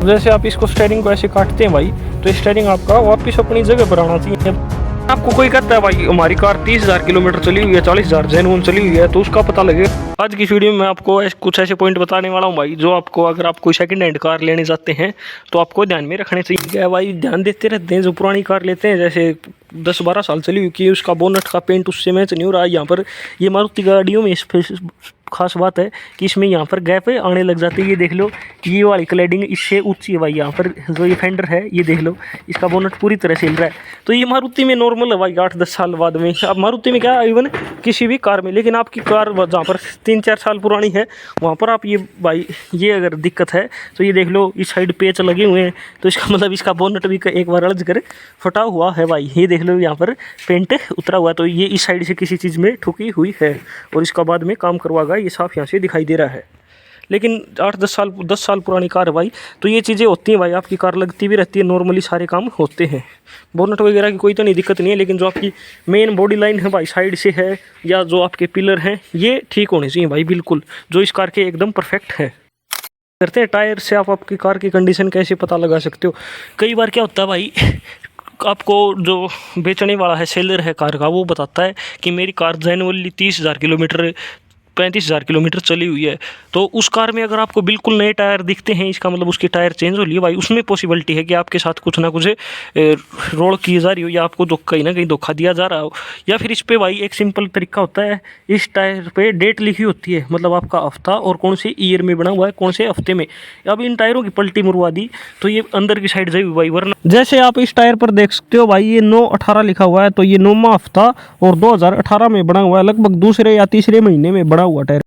जैसे आप इसको स्टीयरिंग को ऐसे काटते हैं भाई, तो स्टीयरिंग आपका वापस अपनी जगह पर आना चाहिए। आपको कोई कहता है भाई हमारी कार 30,000 किलोमीटर चली हुई है, 40,000 जेन्युइन चली हुई है, तो उसका पता लगेगा। आज की वीडियो में आपको कुछ ऐसे पॉइंट बताने वाला हूँ भाई, जो आपको अगर आप कोई सेकंड हैंड कार लेने जाते हैं तो आपको ध्यान में रखने चाहिए। क्या भाई ध्यान देते रहते हैं, जो पुरानी कार लेते हैं जैसे 10-12 साल चली हुई कि उसका बोनट का पेंट उससे मैच नहीं हो रहा। यहाँ पर ये मारुति गाड़ियों में खास बात है कि इसमें यहाँ पर गैप आने लग जाती है। ये देख लो, ये वाली क्लैडिंग इससे ऊंची है भाई। यहाँ पर जो ये फेंडर है ये देख लो, इसका बोनट पूरी तरह से हिल रहा है। तो ये मारुति में नॉर्मल है भाई 8-10 साल बाद में। अब मारुति में क्या, इवन किसी भी कार में, लेकिन आपकी कार जहाँ पर 3-4 साल पुरानी है वहाँ पर आप ये भाई ये अगर दिक्कत है तो ये देख लो, इस साइड पेच लगे हुए हैं, तो इसका मतलब इसका बोनट भी एक बार अड़ज कर फटा हुआ है भाई। ये देख लो यहाँ पर पेंट उतरा हुआ है, तो ये इस साइड से किसी चीज़ में ठुकी हुई है और इसका बाद में काम करवाएगा। ये साफ यहाँ से दिखाई दे रहा है। लेकिन 10 साल पुरानी कार है भाई, तो ये चीज़ें होती हैं भाई। आपकी कार लगती भी रहती है, नॉर्मली सारे काम होते हैं। बोनट वगैरह की कोई तो नहीं दिक्कत नहीं है, लेकिन जो आपकी मेन बॉडी लाइन है भाई साइड से है, या जो आपके पिलर हैं ये ठीक होने चाहिए भाई बिल्कुल, जो इस कार के एकदम परफेक्ट है। करते हैं टायर से आप आपकी कार की कंडीशन कैसे पता लगा सकते हो। कई बार क्या होता है भाई, आपको जो बेचने वाला है, सेलर है कार का, वो बताता है कि मेरी कार जेन्युइनली 30,000 किलोमीटर 35,000 किलोमीटर चली हुई है। तो उस कार में अगर आपको बिल्कुल नए टायर दिखते हैं, इसका मतलब उसके टायर चेंज हो लिए भाई। उसमें पॉसिबिलिटी है कि आपके साथ कुछ ना कुछ रोल की जा रही हो, या आपको कहीं ना कहीं धोखा दिया जा रहा हो। या फिर इस पर भाई एक सिंपल तरीका होता है, इस टायर पे डेट लिखी होती है, मतलब आपका हफ्ता और कौन से ईयर में बना हुआ है, कौन से हफ्ते में। अब इन टायरों की पलटी मुड़वा दी तो ये अंदर की साइड जाएगी भाई। वरना जैसे आप इस टायर पर देख सकते हो भाई, ये 9/18 लिखा हुआ है, तो ये 9वां हफ्ता और 2018 में बना हुआ है, लगभग दूसरे या तीसरे महीने में बना हुआ टायर।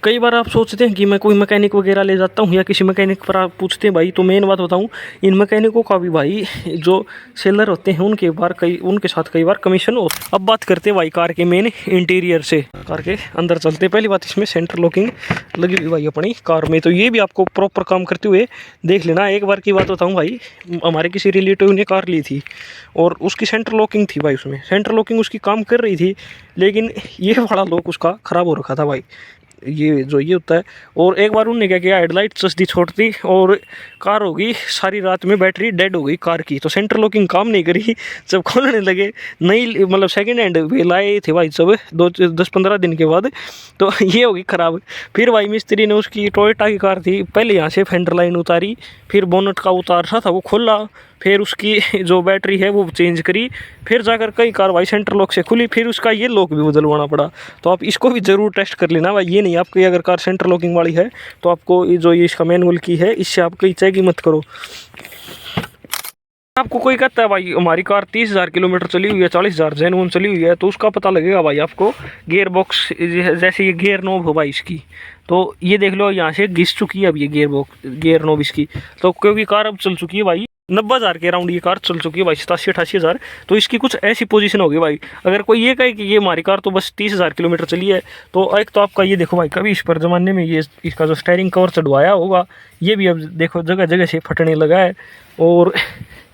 कई बार आप सोचते हैं कि मैं कोई मैकेनिक वगैरह ले जाता हूँ या किसी मैकेनिक पर आप पूछते हैं भाई, तो मेन बात बताऊँ, इन मैकेनिकों का भी भाई जो सेलर होते हैं उनके साथ कई बार कमीशन हो। अब बात करते हैं भाई कार के मेन इंटीरियर से, कार के अंदर चलते। पहली बात, इसमें सेंटर लॉकिंग लगी हुई भाई अपनी कार में, तो ये भी आपको प्रॉपर काम करते हुए देख लेना। एक बार की बात बताऊँ भाई, हमारे किसी रिलेटिव ने कार ली थी और उसकी सेंटर लॉकिंग थी भाई, उसमें सेंटर लॉकिंग उसकी काम कर रही थी, लेकिन ये वाला लॉक उसका ख़राब हो रखा था भाई, ये जो ये होता है। और एक बार उन्होंने क्या किया, हेडलाइट सस्ती छोड़ दी और कार हो गई सारी रात में बैटरी डेड हो गई कार की। तो सेंटर लॉकिंग काम नहीं करी। जब खोलने लगे, नई मतलब सेकंड हैंड वे लाए थे भाई सब 10-15 दिन के बाद, तो ये हो गई ख़राब। फिर भाई मिस्त्री ने उसकी टोयोटा की कार थी, पहले यहाँ से फेंडर लाइन उतारी, फिर बोनट का उतारा था वो खोला, फिर उसकी जो बैटरी है वो चेंज करी, फिर जाकर कई कार भाई सेंटर लॉक से खुली, फिर उसका ये लॉक भी बदलवाना पड़ा। तो आप इसको भी ज़रूर टेस्ट कर लेना भाई। ये नहीं आपकी अगर कार सेंटर लॉकिंग वाली है तो आपको ये जो ये इसका मैनुअल की है, इससे आप कहीं चेक ही मत करो। आपको कोई कहता है भाई हमारी कार 30,000 किलोमीटर चली हुई है, 40,000 जेन्युइन चली हुई है, तो उसका पता लगेगा भाई आपको गियर बॉक्स, जैसे ये गियर नॉब हो भाई इसकी, तो ये देख लो यहाँ से घिस चुकी है अब ये गियर नॉब इसकी। तो क्योंकि कार अब चल चुकी है भाई 90,000 के अराउंड, ये कार चल चुकी है भाई 87-88,000, तो इसकी कुछ ऐसी पोजीशन होगी भाई। अगर कोई ये कहे कि ये हमारी कार तो बस 30,000 किलोमीटर चली है, तो एक तो आपका ये देखो भाई, कभी इस पर ज़माने में ये इसका जो स्टीयरिंग कवर चढ़वाया होगा, ये भी अब देखो जगह जगह से फटने लगा है। और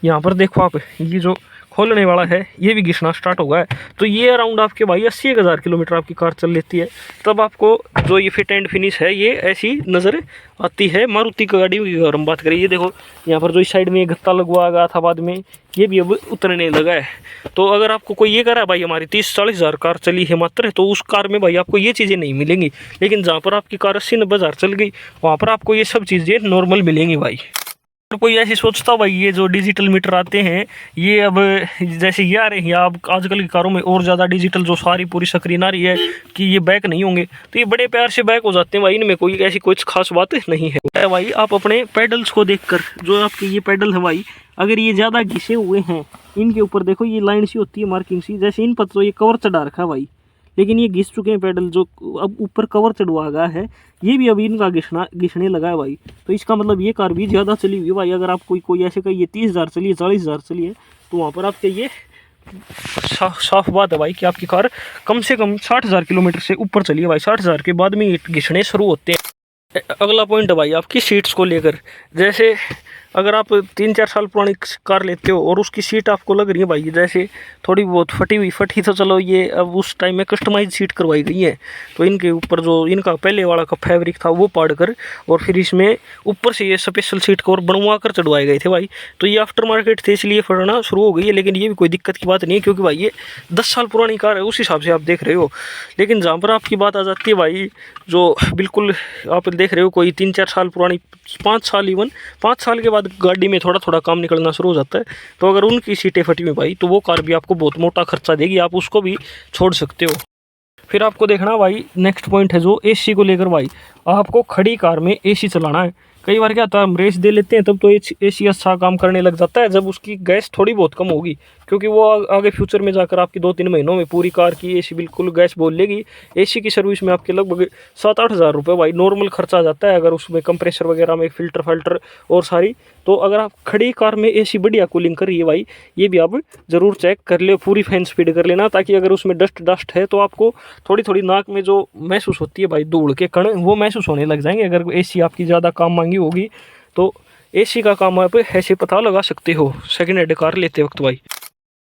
यहाँ पर देखो आप, ये जो खोलने वाला है ये भी घिसना स्टार्ट हो गया है। तो ये अराउंड आपके भाई 80,000 किलोमीटर आपकी कार चल लेती है, तब आपको जो ये फिट एंड फिनिश है ये ऐसी नज़र आती है। मारुति की गाड़ी की अगर हम बात करें, ये देखो यहाँ पर जो इस साइड में ये गत्ता लगवा गया था बाद में, ये भी अब उतरने लगा है। तो अगर आपको कोई ये कह रहा है भाई हमारी 30-40,000 कार चली है मात्र, तो उस कार में भाई आपको ये चीज़ें नहीं मिलेंगी। लेकिन जहाँ पर आपकी कार 80-90,000 चल गई, वहाँ पर आपको ये सब चीज़ें नॉर्मल मिलेंगी भाई। तो कोई ऐसी सोचता भाई ये जो डिजिटल मीटर आते हैं, ये अब जैसे ये आ रहे हैं, अब आजकल की कारों में और ज़्यादा डिजिटल जो सारी पूरी स्क्रीन आ रही है कि ये बैक नहीं होंगे, तो ये बड़े प्यार से बैक हो जाते हैं भाई। इनमें कोई ऐसी कुछ खास बात नहीं है भाई। आप अपने पेडल्स को देखकर, जो आपके ये पेडल है भाई, अगर ये ज़्यादा घिसे हुए हैं, इनके ऊपर देखो ये लाइन सी होती है, मार्किंग सी, जैसे इन पर तो ये कवर चढ़ा रखा है भाई, लेकिन ये घिस चुके हैं पेडल, जो अब ऊपर कवर चढ़वा गया है, ये भी अभी इनका घिसने लगा है भाई। तो इसका मतलब ये कार भी ज़्यादा चली हुई है भाई। अगर आप कोई ऐसे कही ये 30,000 चली है, 40,000 चली है, तो वहाँ पर आपके ये साफ बात है भाई कि आपकी कार कम से कम 60,000 किलोमीटर से ऊपर चली है भाई। 60,000 के बाद में ये घिसने शुरू होते हैं। अगला पॉइंट है भाई आपकी सीट्स को लेकर। जैसे अगर आप 3-4 साल पुरानी कार लेते हो और उसकी सीट आपको लग रही है भाई जैसे थोड़ी बहुत फटी तो चलो ये अब उस टाइम में कस्टमाइज सीट करवाई गई है, तो इनके ऊपर जो इनका पहले वाला का फैब्रिक था वो पाड़ कर और फिर इसमें ऊपर से ये स्पेशल सीट कवर बनवा कर चढ़वाए गए थे भाई। तो ये आफ्टर मार्केट थे इसलिए फटना शुरू हो गई है, लेकिन ये भी कोई दिक्कत की बात नहीं है क्योंकि भाई ये 10 साल पुरानी कार है उस हिसाब से आप देख रहे हो। लेकिन जहाँ पर आपकी बात आ जाती है भाई जो बिल्कुल आप देख रहे हो कोई 3-4 साल पुरानी, 5 साल, इवन 5 साल के बाद गाड़ी में थोड़ा थोड़ा काम निकलना शुरू हो जाता है, तो अगर उनकी सीटें फटी हुई भाई तो वो कार भी आपको बहुत मोटा खर्चा देगी, आप उसको भी छोड़ सकते हो। फिर आपको देखना भाई नेक्स्ट पॉइंट है जो एसी को लेकर भाई, आपको खड़ी कार में एसी चलाना है। कई बार क्या होता है हम रेस दे लेते हैं तब तो एसी अच्छा काम करने लग जाता है जब उसकी गैस थोड़ी बहुत कम होगी, क्योंकि वो आगे फ्यूचर में जाकर आपकी 2-3 महीनों में पूरी कार की एसी बिल्कुल गैस बोल लेगी। एसी की सर्विस में आपके लगभग 7-8 हज़ार रुपये भाई नॉर्मल खर्चा आ जाता है, अगर उसमें कंप्रेसर वगैरह में फिल्टर और सारी। तो अगर आप खड़ी कार में एसी बढ़िया कूलिंग कर रही है भाई, ये भी आप ज़रूर चेक कर ले, पूरी फैन स्पीड कर लेना, ताकि अगर उसमें डस्ट है तो आपको थोड़ी थोड़ी नाक में जो महसूस होती है भाई धूल के कण वो महसूस होने लग जाएंगे। अगर एसी आपकी ज़्यादा काम मांगी होगी तो एसी का काम आप ऐसे पता लगा सकते हो सेकेंड हैंड कार लेते वक्त भाई।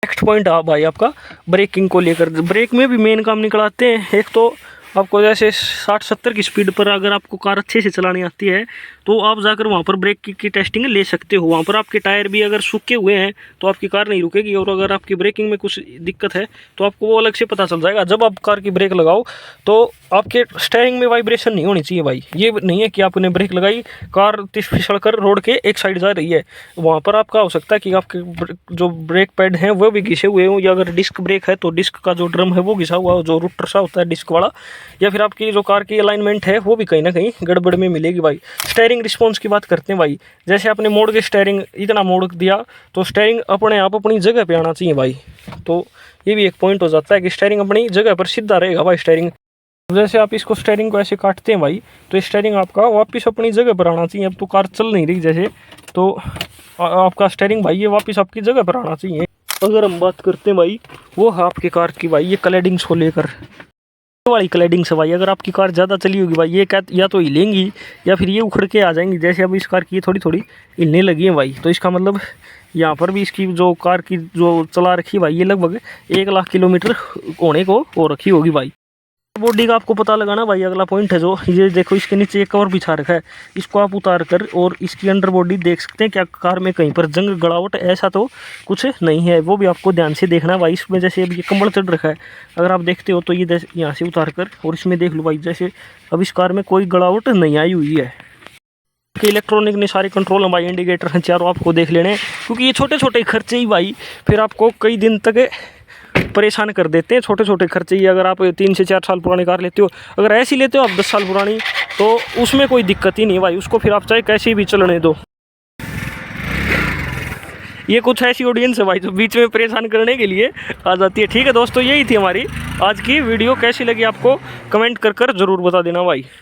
नेक्स्ट पॉइंट आ भाई आपका ब्रेकिंग को लेकर, ब्रेक में भी मेन काम निकल आते हैं। एक तो आपको जैसे 60-70 की स्पीड पर अगर आपको कार अच्छे से चलानी आती है तो आप जाकर वहाँ पर ब्रेक की टेस्टिंग ले सकते हो। वहाँ पर आपके टायर भी अगर सूखे हुए हैं तो आपकी कार नहीं रुकेगी, और अगर आपकी ब्रेकिंग में कुछ दिक्कत है तो आपको वो अलग से पता चल जाएगा। जब आप कार की ब्रेक लगाओ तो आपके स्टीयरिंग में वाइब्रेशन नहीं होनी चाहिए भाई, ये नहीं है कि आपने ब्रेक लगाई कार फिसल कर रोड के एक साइड जा रही है, वहाँ पर आपका हो सकता है कि आपके जो ब्रेक पैड हैं वो भी घिसे हुए हों, या अगर डिस्क ब्रेक है तो डिस्क का जो ड्रम है वो घिसा हुआ हो, जो रूटर सा होता है डिस्क वाला, या फिर आपकी जो कार की अलाइनमेंट है वो भी कहीं ना कहीं गड़बड़ में मिलेगी भाई। स्टीयरिंग रिस्पॉन्स की बात करते हैं भाई, जैसे आपने मोड़ के स्टीयरिंग इतना मोड़ दिया तो स्टीयरिंग अपने आप अपनी जगह पे आना चाहिए भाई। तो ये भी एक पॉइंट हो जाता है कि स्टीयरिंग अपनी जगह पर सीधा रहेगा भाई। स्टीयरिंग जैसे आप इसको स्टीयरिंग को ऐसे काटते हैं भाई तो स्टीयरिंग आपका वापस अपनी जगह पर आना चाहिए। अब तो कार चल नहीं रही जैसे, तो आपका स्टीयरिंग भाई ये वापस आपकी जगह पर आना चाहिए। अगर हम बात करते हैं भाई वो है आपकी कार की भाई ये क्लैडिंग्स को लेकर, वाली क्लैडिंग से भाई अगर आपकी कार ज़्यादा चली होगी भाई ये क्या या तो हिलेंगी या फिर ये उखड़ के आ जाएंगी। जैसे अब इस कार की थोड़ी थोड़ी हिलने लगी है भाई, तो इसका मतलब यहाँ पर भी इसकी जो कार की जो चला रखी भाई ये लगभग 1 लाख किलोमीटर होने को हो रखी होगी भाई। बॉडी का आपको पता लगाना भाई अगला पॉइंट है जो ये देखो इसके नीचे एक कवर बिछा रखा है, इसको आप उतार कर और इसकी अंडर बॉडी देख सकते हैं क्या कार में कहीं पर जंग गड़ावट ऐसा तो कुछ नहीं है, वो भी आपको ध्यान से देखना भाई। इसमें जैसे अब ये कंबल चढ़ रखा है अगर आप देखते हो तो ये यहाँ से उतार कर और इसमें देख लो भाई जैसे अब इस कार में कोई गड़ावट नहीं आई हुई है। कि इलेक्ट्रॉनिक ने सारे कंट्रोल भाई इंडिकेटर हैं चारों आपको देख लेने, क्योंकि ये छोटे छोटे खर्चे ही भाई फिर आपको कई दिन तक परेशान कर देते हैं। छोटे छोटे खर्चे ही अगर आप 3 से 4 साल पुरानी कार लेते हो, अगर ऐसी लेते हो आप 10 साल पुरानी तो उसमें कोई दिक्कत ही नहीं भाई, उसको फिर आप चाहे कैसे भी चलने दो। ये कुछ ऐसी ऑडियंस है भाई जो बीच में परेशान करने के लिए आ जाती है। ठीक है दोस्तों, यही थी हमारी आज की वीडियो, कैसी लगी आपको कमेंट कर जरूर बता देना भाई।